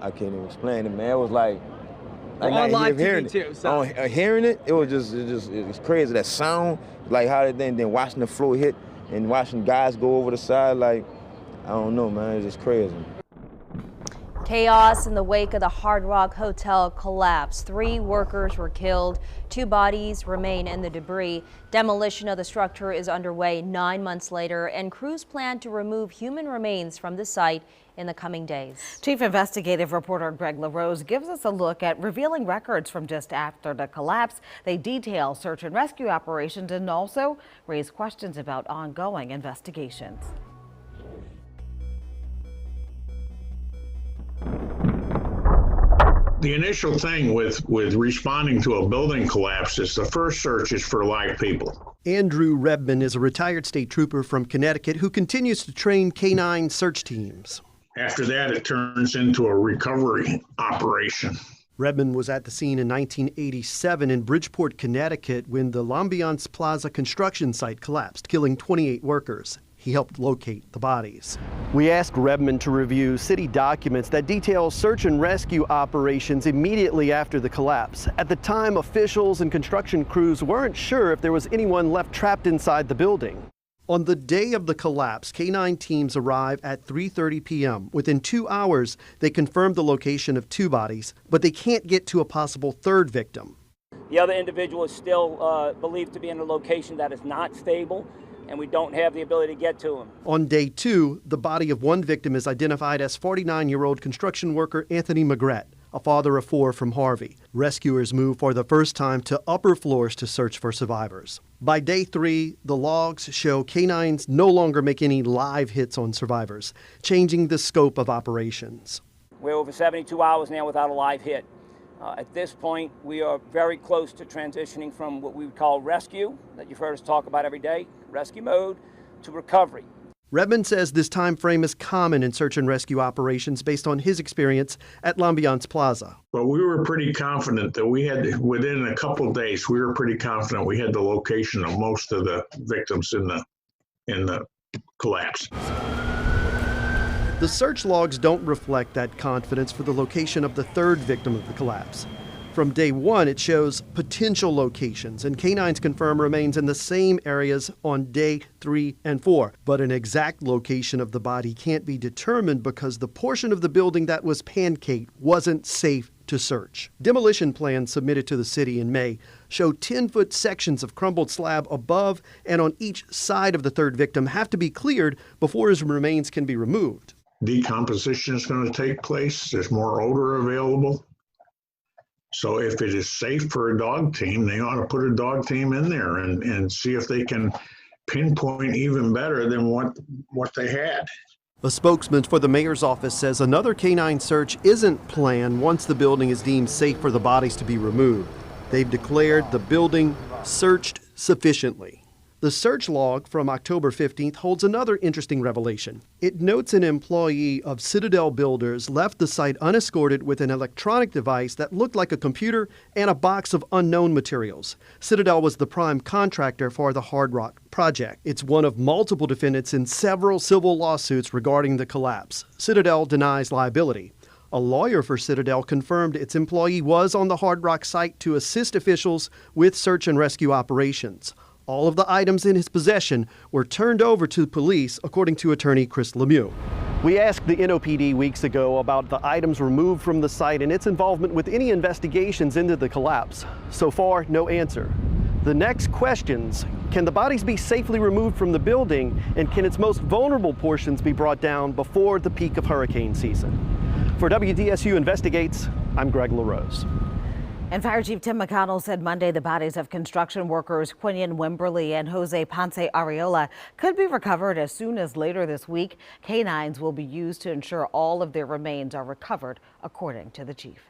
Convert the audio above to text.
I can't even explain it, man. It was like On live hearing TV too, it. so. Hearing it, it was it's crazy. That sound, like how they then watching the floor hit and watching guys go over the side, like, I don't know, man, it's just crazy. Chaos in the wake of the Hard Rock Hotel collapse. 3 workers were killed. 2 bodies remain in the debris. Demolition of the structure is underway 9 months later, and crews plan to remove human remains from the site in the coming days. Chief investigative reporter Greg LaRose gives us a look at revealing records from just after the collapse. They detail search and rescue operations and also raise questions about ongoing investigations. The initial thing with responding to a building collapse is the first search is for live people. Andrew Rebman is a retired state trooper from Connecticut who continues to train K-9 search teams. After that, it turns into a recovery operation. Rebman was at the scene in 1987 in Bridgeport, Connecticut, when the L'Ambiance Plaza construction site collapsed, killing 28 workers. He helped locate the bodies. We asked Rebman to review city documents that detail search and rescue operations immediately after the collapse. At the time, officials and construction crews weren't sure if there was anyone left trapped inside the building. On the day of the collapse, K-9 teams arrive at 3:30 p.m. Within 2 hours, they confirmed the location of 2 bodies, but they can't get to a possible third victim. The other individual is still believed to be in a location that is not stable, and we don't have the ability to get to him. On day 2, the body of one victim is identified as 49-year-old construction worker Anthony Magrette, a father of 4 from Harvey. Rescuers move for the first time to upper floors to search for survivors. By day 3, the logs show K-9s no longer make any live hits on survivors, changing the scope of operations. We're over 72 hours now without a live hit. At this point, we are very close to transitioning from what we would call rescue, that you've heard us talk about every day, rescue mode, to recovery. Redmond says this time frame is common in search and rescue operations based on his experience at L'Ambiance Plaza. But we were pretty confident that we had, within a couple of days, we were pretty confident we had the location of most of the victims in the collapse. The search logs don't reflect that confidence for the location of the third victim of the collapse. From day 1, it shows potential locations, and K-9s confirm remains in the same areas on day 3 and 4. But an exact location of the body can't be determined because the portion of the building that was pancaked wasn't safe to search. Demolition plans submitted to the city in May show 10-foot sections of crumbled slab above and on each side of the third victim have to be cleared before his remains can be removed. Decomposition is going to take place. There's more odor available. So if it is safe for a dog team, they ought to put a dog team in there and see if they can pinpoint even better than what they had. A spokesman for the mayor's office says another K-9 search isn't planned once the building is deemed safe for the bodies to be removed. They've declared the building searched sufficiently. The search log from October 15th holds another interesting revelation. It notes an employee of Citadel Builders left the site unescorted with an electronic device that looked like a computer and a box of unknown materials. Citadel was the prime contractor for the Hard Rock project. It's one of multiple defendants in several civil lawsuits regarding the collapse. Citadel denies liability. A lawyer for Citadel confirmed its employee was on the Hard Rock site to assist officials with search and rescue operations. All of the items in his possession were turned over to police, according to attorney Chris Lemieux. We asked the NOPD weeks ago about the items removed from the site and its involvement with any investigations into the collapse. So far, no answer. The next questions: can the bodies be safely removed from the building, and can its most vulnerable portions be brought down before the peak of hurricane season? For WDSU Investigates, I'm Greg LaRose. And Fire Chief Tim McConnell said Monday the bodies of construction workers Quinion Wimberly and Jose Ponce Areola could be recovered as soon as later this week. K-9s will be used to ensure all of their remains are recovered, according to the chief.